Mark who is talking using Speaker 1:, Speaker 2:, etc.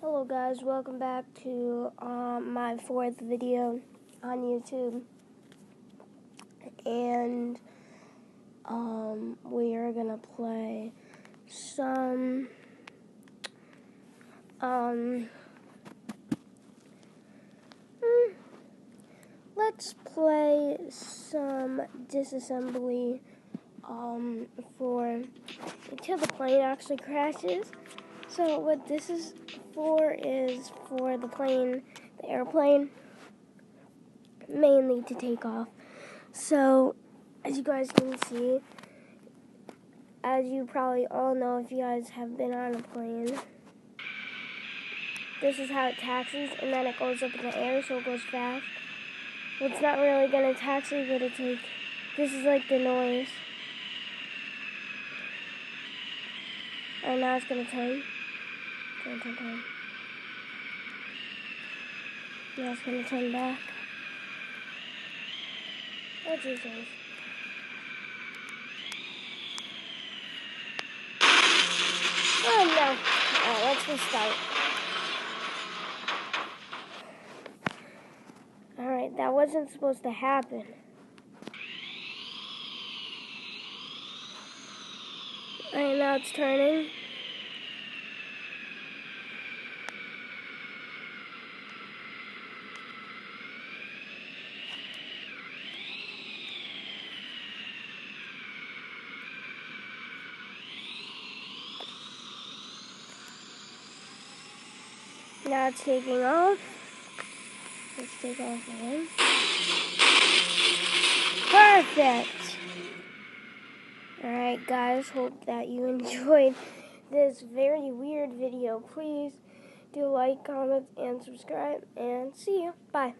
Speaker 1: Hello guys, welcome back to my fourth video on YouTube, and we are gonna play some let's play some disassembly for until the plane actually crashes. So what this is for the plane, the airplane, mainly to take off. So as you guys can see, as you probably all know if you guys have been on a plane, this is how it taxis, and then it goes up in the air, so it goes fast. Well, it's not really gonna taxi, but it's like, this is like the noise. Alright, now it's gonna turn. Turn. Now it's gonna turn back. Oh, Jesus. Oh, no. Alright, let's restart. Alright, that wasn't supposed to happen. Alright, now it's turning. Now it's taking off. Let's take off again. Perfect! Alright guys, hope that you enjoyed this very weird video. Please do like, comment, and subscribe, and see you. Bye.